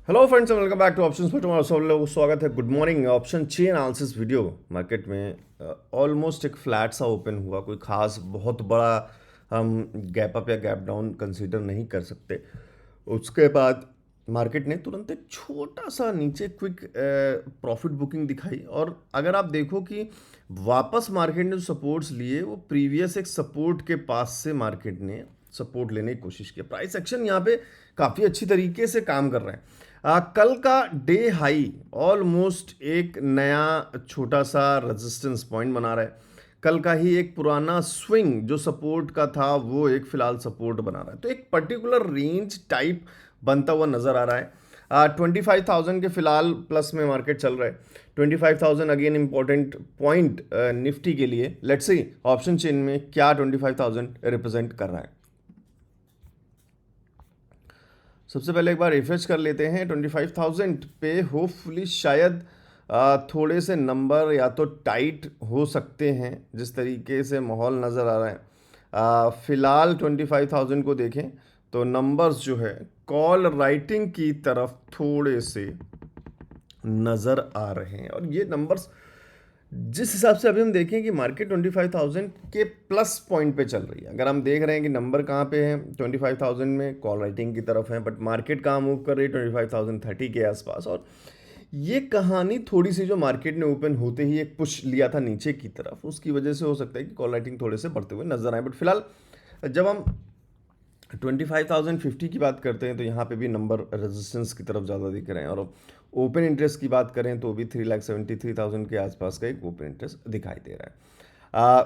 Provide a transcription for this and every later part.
Hello friends, welcome back two options पर तुम्हारा सब लोगों को स्वागत है। Good morning. Option chain analysis video market में ऑलमोस्ट एक फ्लैट सा ओपन हुआ, कोई खास बहुत बड़ा हम गैप अप या गैप डाउन कंसीडर नहीं कर सकते। उसके बाद मार्केट ने तुरंत एक छोटा सा नीचे क्विक प्रॉफिट बुकिंग दिखाई, और अगर आप देखो कि वापस मार्केट ने जो सपोर्ट्स लिए वो प्रीवियस एक सपोर्ट के पास से मार्केट ने सपोर्ट लेने की कोशिश की। प्राइस एक्शन यहाँ पे काफ़ी अच्छी तरीके से काम कर रहे हैं। कल का डे हाई ऑलमोस्ट एक नया छोटा सा रेजिस्टेंस पॉइंट बना रहा है। कल का ही एक पुराना स्विंग जो सपोर्ट का था वो एक फिलहाल सपोर्ट बना रहा है, तो एक पर्टिकुलर रेंज टाइप बनता हुआ नजर आ रहा है। 25,000 के फिलहाल प्लस में मार्केट चल रहा है। 25,000 अगेन इंपॉर्टेंट पॉइंट निफ्टी के लिए। लेट्स सी ऑप्शन चेन में क्या 25,000 रिप्रेजेंट कर रहा है। सबसे पहले एक बार रिफ्रेश कर लेते हैं 25,000 पे। होपफुली शायद थोड़े से नंबर या तो टाइट हो सकते हैं जिस तरीके से माहौल नज़र आ रहा है। फिलहाल 25,000 को देखें तो नंबर्स जो है कॉल राइटिंग की तरफ थोड़े से नज़र आ रहे हैं, और ये नंबर्स जिस हिसाब से अभी हम देखें कि मार्केट 25,000 के प्लस पॉइंट पे चल रही है। अगर हम देख रहे हैं कि नंबर कहाँ पे है 25,000 में, कॉल राइटिंग की तरफ है, बट मार्केट कहाँ मूव कर रही है 25,030 के आसपास। और ये कहानी थोड़ी सी जो मार्केट ने ओपन होते ही एक पुश लिया था नीचे की तरफ, उसकी वजह से हो सकता है कि कॉल राइटिंग थोड़े से बढ़ते हुए नजर आए। बट फिलहाल जब हम 25,050 की बात करते हैं तो यहाँ पे भी नंबर रेजिस्टेंस की तरफ ज़्यादा दिख रहे हैं, और ओपन इंटरेस्ट की बात करें तो भी 3,73,000 के आसपास का एक ओपन इंटरेस्ट दिखाई दे रहा है।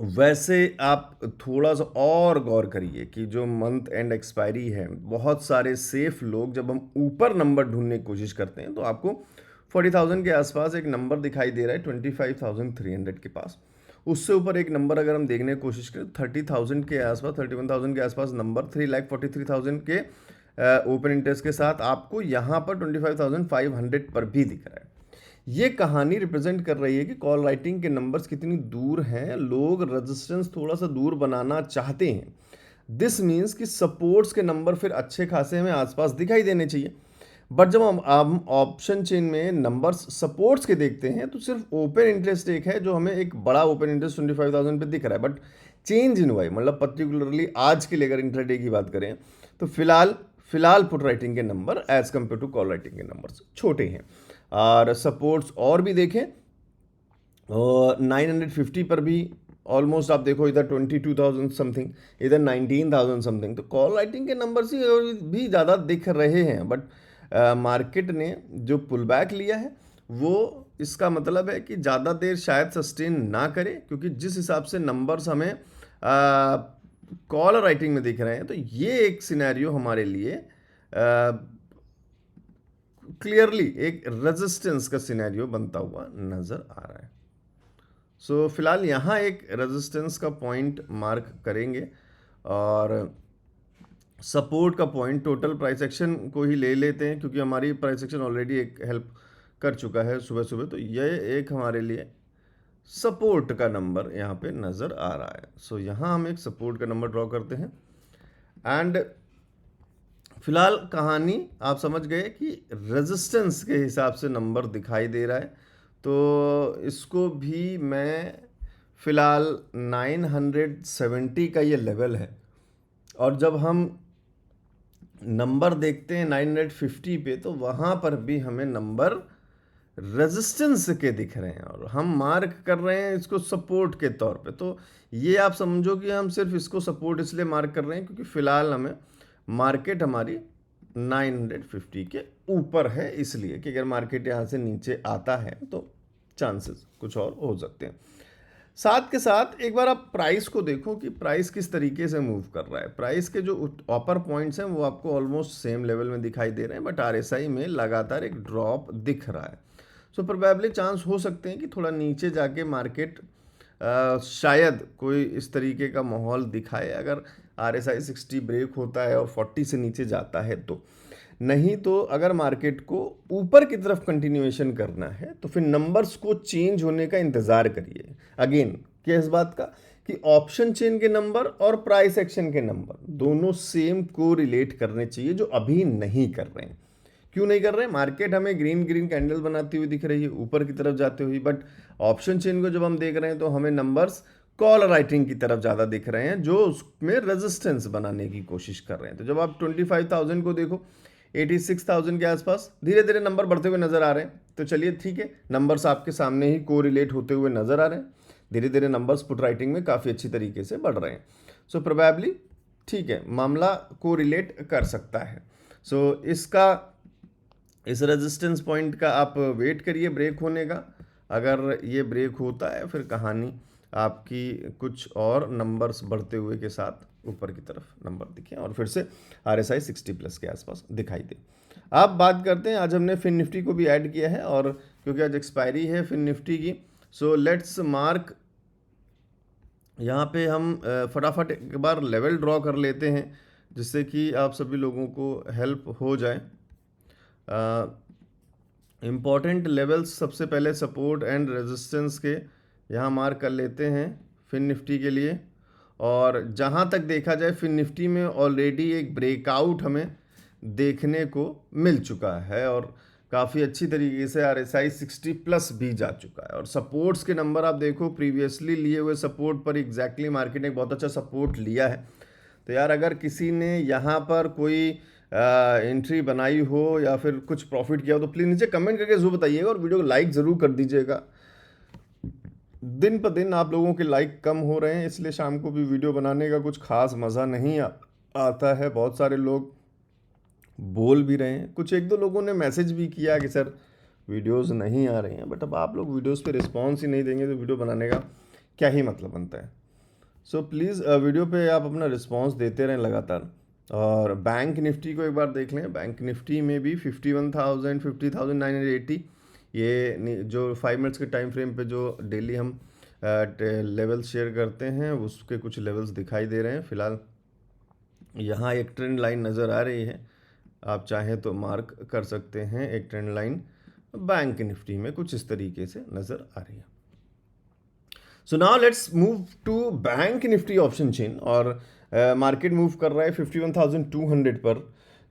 वैसे आप थोड़ा सा और गौर करिए कि जो मंथ एंड एक्सपायरी है, बहुत सारे सेफ लोग जब हम ऊपर नंबर ढूंढने की कोशिश करते हैं तो आपको 40,000 के आसपास एक नंबर दिखाई दे रहा है 25,300 के पास। उससे ऊपर एक नंबर अगर हम देखने की कोशिश करें 30,000 के आसपास, 31,000 के आसपास नंबर 3,43,000 के ओपन इंटरेस्ट के साथ आपको यहाँ पर 25,500 पर भी दिख रहा है। ये कहानी रिप्रेजेंट कर रही है कि कॉल राइटिंग के नंबर्स कितनी दूर हैं। लोग रेजिस्टेंस थोड़ा सा दूर बनाना चाहते हैं। दिस मीन्स कि सपोर्ट्स के नंबर फिर अच्छे खासे हमें आसपास दिखाई देने चाहिए। बट जब हम ऑप्शन चेन में नंबर्स सपोर्ट्स के देखते हैं तो सिर्फ ओपन इंटरेस्ट एक है जो हमें एक बड़ा ओपन इंटरेस्ट 25,000 पे दिख रहा है। बट चेंज इन वाई मतलब पर्टिकुलरली आज के लिए अगर इंट्राडे की बात करें तो फिलहाल पुट राइटिंग के number as compare to call writing के नंबर्स छोटे हैं। और सपोर्ट्स और भी देखें 950 पर भी ऑलमोस्ट आप देखो, इधर 22,000 समथिंग, इधर 19,000 समथिंग, तो कॉल राइटिंग के नंबर्स ही भी ज़्यादा दिख रहे हैं। बट मार्केट ने जो पुल बैक लिया है वो इसका मतलब है कि ज़्यादा देर शायद सस्टेन ना करे, क्योंकि जिस हिसाब से नंबर्स हमें कॉल राइटिंग में दिख रहे हैं तो ये एक सिनेरियो हमारे लिए क्लियरली एक रेजिस्टेंस का सिनेरियो बनता हुआ नजर आ रहा है। सो फिलहाल यहाँ एक रेजिस्टेंस का पॉइंट मार्क करेंगे, और सपोर्ट का पॉइंट टोटल प्राइस एक्शन को ही ले लेते हैं, क्योंकि हमारी प्राइस एक्शन ऑलरेडी एक हेल्प कर चुका है सुबह सुबह। तो ये एक हमारे लिए सपोर्ट का नंबर यहाँ पे नज़र आ रहा है। सो यहाँ हम एक सपोर्ट का नंबर ड्रॉ करते हैं। एंड फिलहाल कहानी आप समझ गए कि रेजिस्टेंस के हिसाब से नंबर दिखाई दे रहा है, तो इसको भी मैं फिलहाल 970 का ये लेवल है। और जब हम नंबर देखते हैं 950 पे तो वहाँ पर भी हमें नंबर रेजिस्टेंस के दिख रहे हैं, और हम मार्क कर रहे हैं इसको सपोर्ट के तौर पे। तो ये आप समझो कि हम सिर्फ इसको सपोर्ट इसलिए मार्क कर रहे हैं क्योंकि फिलहाल हमें मार्केट हमारी 950 के ऊपर है, इसलिए कि अगर मार्केट यहाँ से नीचे आता है तो चांसेस कुछ और हो सकते हैं। साथ के साथ एक बार आप प्राइस को देखो कि प्राइस किस तरीके से मूव कर रहा है। प्राइस के जो अपर पॉइंट्स हैं वो आपको ऑलमोस्ट सेम लेवल में दिखाई दे रहे हैं, बट आरएसआई में लगातार एक ड्रॉप दिख रहा है। सो प्रोबेबली चांस हो सकते हैं कि थोड़ा नीचे जाके मार्केट शायद कोई इस तरीके का माहौल दिखाए अगर आरएसआई 60 ब्रेक होता है और 40 से नीचे जाता है तो। नहीं तो अगर मार्केट को ऊपर की तरफ कंटिन्यूएशन करना है तो फिर नंबर्स को चेंज होने का इंतज़ार करिए। अगेन क्या इस बात का कि ऑप्शन चेन के नंबर और प्राइस एक्शन के नंबर दोनों सेम को रिलेट करने चाहिए, जो अभी नहीं कर रहे हैं। क्यों नहीं कर रहे हैं? मार्केट हमें ग्रीन ग्रीन कैंडल बनाती हुई दिख रही है ऊपर की तरफ जाते हुए, बट ऑप्शन चेन को जब हम देख रहे हैं तो हमें नंबर्स कॉल राइटिंग की तरफ ज़्यादा दिख रहे हैं, जो उसमें रेजिस्टेंस बनाने की कोशिश कर रहे हैं। तो जब आप 25,000 को देखो, 86,000 के आसपास धीरे धीरे नंबर बढ़ते हुए नजर आ रहे हैं। तो चलिए ठीक है, नंबर्स आपके सामने ही कोरिलेट होते हुए नजर आ रहे हैं। धीरे धीरे नंबर्स पुट राइटिंग में काफ़ी अच्छी तरीके से बढ़ रहे हैं। सो प्रोबेबली ठीक है, मामला कोरिलेट कर सकता है। सो इस रेजिस्टेंस पॉइंट का आप वेट करिए ब्रेक होने का। अगर ये ब्रेक होता है फिर कहानी आपकी कुछ और नंबर्स बढ़ते हुए के साथ ऊपर की तरफ नंबर दिखे और फिर से RSI 60 प्लस के आसपास दिखाई दे। अब बात करते हैं, आज हमने फिन निफ्टी को भी ऐड किया है और क्योंकि आज एक्सपायरी है फिन निफ्टी की, सो लेट्स मार्क। यहाँ पे हम फटाफट एक बार लेवल ड्रॉ कर लेते हैं जिससे कि आप सभी लोगों को हेल्प हो जाए। इम्पॉर्टेंट लेवल्स सबसे पहले सपोर्ट एंड रेजिस्टेंस के यहाँ मार्क कर लेते हैं फिन निफ्टी के लिए। और जहाँ तक देखा जाए फिन निफ्टी में ऑलरेडी एक ब्रेकआउट हमें देखने को मिल चुका है और काफ़ी अच्छी तरीके से RSI 60 प्लस भी जा चुका है। और सपोर्ट्स के नंबर आप देखो, प्रीवियसली लिए हुए सपोर्ट पर एग्जैक्टली मार्केट ने एक बहुत अच्छा सपोर्ट लिया है। तो यार अगर किसी ने यहाँ पर कोई एंट्री बनाई हो या फिर कुछ प्रॉफिट किया हो तो प्लीज़ नीचे कमेंट करके ज़रूर बताइएगा और वीडियो को लाइक ज़रूर कर दीजिएगा। दिन पर दिन आप लोगों के लाइक कम हो रहे हैं, इसलिए शाम को भी वीडियो बनाने का कुछ खास मज़ा नहीं आता है। बहुत सारे लोग बोल भी रहे हैं, कुछ एक दो लोगों ने मैसेज भी किया कि सर वीडियोस नहीं आ रही हैं, बट अब आप लोग वीडियोस पे रिस्पांस ही नहीं देंगे तो वीडियो बनाने का क्या ही मतलब बनता है। सो प्लीज़ वीडियो पे आप अपना रिस्पांस देते रहें लगातार। और बैंक निफ्टी को एक बार देख लें। बैंक निफ्टी में भी 51,000 50,980 ये जो 5 मिनट्स के टाइम फ्रेम पे जो डेली हम लेवल्स शेयर करते हैं उसके कुछ लेवल्स दिखाई दे रहे हैं। फिलहाल यहाँ एक ट्रेंड लाइन नज़र आ रही है, आप चाहें तो मार्क कर सकते हैं। एक ट्रेंड लाइन बैंक निफ्टी में कुछ इस तरीके से नज़र आ रही है। So now let's move to bank Nifty option chain. और मार्केट मूव कर रहा है 51,200 पर।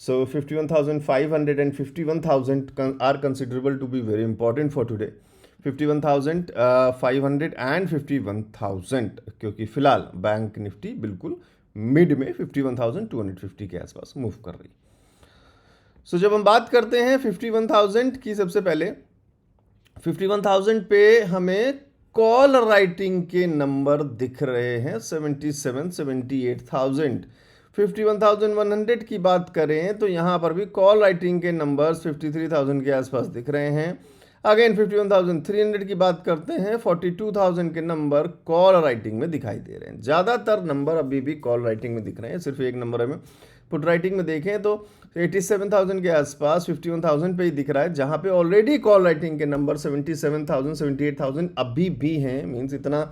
सो 51,500 and 51,000 are considerable to be very important for today. 51,500 and 51,000, क्योंकि फिलहाल बैंक निफ्टी बिल्कुल मिड में 51,250 के आसपास मूव कर रही। सो जब हम बात करते हैं 51,000 की, सबसे पहले 51,000 पे हमें कॉल राइटिंग के नंबर दिख रहे हैं 77 78,000। 51,100 की बात करें तो यहाँ पर भी कॉल राइटिंग के नंबर्स 53,000 के आसपास दिख रहे हैं। अगेन 51,300 की बात करते हैं, 42,000 के नंबर कॉल राइटिंग में दिखाई दे रहे हैं। ज़्यादातर नंबर अभी भी कॉल राइटिंग में दिख रहे हैं, सिर्फ एक नंबर हमें पुट राइटिंग में देखें तो 87,000 के आसपास 51,000 पे ही दिख रहा है, जहाँ पे ऑलरेडी कॉल राइटिंग के नंबर 77,000 78,000 अभी भी हैं। मीन्स इतना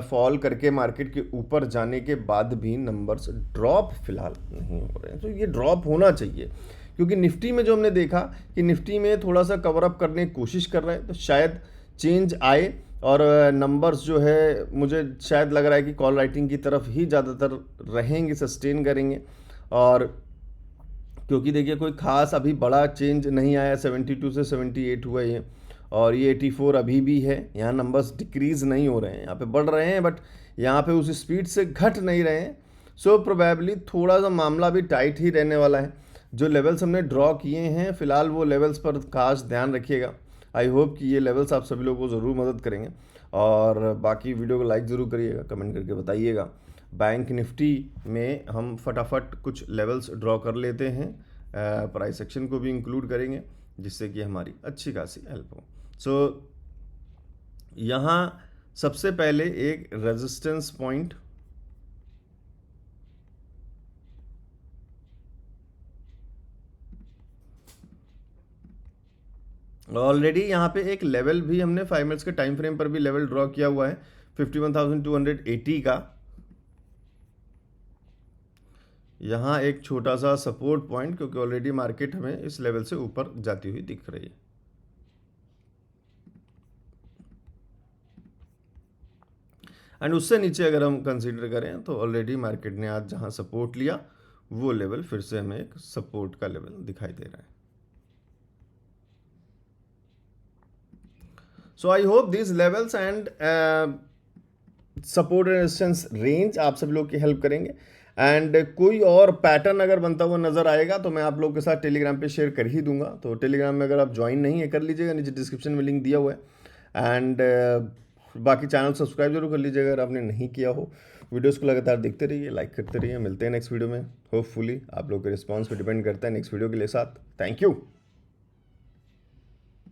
फॉल करके मार्केट के ऊपर जाने के बाद भी नंबर्स ड्रॉप फिलहाल नहीं हो रहे हैं। तो ये ड्रॉप होना चाहिए, क्योंकि निफ्टी में जो हमने देखा कि निफ्टी में थोड़ा सा कवर अप करने की कोशिश कर रहे हैं, तो शायद चेंज आए और नंबर्स जो है मुझे शायद लग रहा है कि कॉल राइटिंग की तरफ ही ज़्यादातर रहेंगे, सस्टेन करेंगे। और क्योंकि देखिए कोई खास अभी बड़ा चेंज नहीं आया, 72 से 78 हुआ ये, और ये 84 अभी भी है। यहाँ नंबर्स डिक्रीज़ नहीं हो रहे हैं, यहाँ पे बढ़ रहे हैं, बट यहाँ पे उस स्पीड से घट नहीं रहे हैं। सो प्रोबेबली थोड़ा सा मामला भी टाइट ही रहने वाला है। जो लेवल्स हमने ड्रॉ किए हैं फिलहाल वो लेवल्स पर खास ध्यान रखिएगा। आई होप कि ये लेवल्स आप सभी लोगों को ज़रूर मदद करेंगे। और बाकी वीडियो को लाइक ज़रूर करिएगा, कमेंट करके बताइएगा। बैंक निफ्टी में हम फटाफट कुछ लेवल्स ड्रॉ कर लेते हैं, प्राइस सेक्शन को भी इंक्लूड करेंगे जिससे कि हमारी अच्छी खासी हेल्प हो। सो यहाँ सबसे पहले एक रेजिस्टेंस पॉइंट ऑलरेडी यहाँ पे एक लेवल भी हमने 5 मिनट्स के टाइम फ्रेम पर भी लेवल ड्रॉ किया हुआ है 51,280 का। यहाँ एक छोटा सा सपोर्ट पॉइंट, क्योंकि ऑलरेडी मार्केट हमें इस लेवल से ऊपर जाती हुई दिख रही है। एंड उससे नीचे अगर हम कंसीडर करें तो ऑलरेडी मार्केट ने आज जहाँ सपोर्ट लिया वो लेवल फिर से हमें एक सपोर्ट का लेवल दिखाई दे रहा है। So I hope this levels and support and resistance range आप सब लोग की हेल्प करेंगे। एंड कोई और पैटर्न अगर बनता हुआ नजर आएगा तो मैं आप लोग के साथ टेलीग्राम पे शेयर कर ही दूंगा। तो टेलीग्राम में अगर आप ज्वाइन नहीं है कर लीजिएगा, नीचे डिस्क्रिप्शन में लिंक दिया हुआ है। एंड बाकी चैनल सब्सक्राइब जरूर कर लीजिएगा अगर आपने नहीं किया हो। वीडियोस को लगातार देखते रहिए, लाइक करते रहिए। मिलते हैं नेक्स्ट वीडियो में। होपफुली आप लोग के रिस्पॉन्स पे डिपेंड करता है नेक्स्ट वीडियो के लिए साथ। Thank you.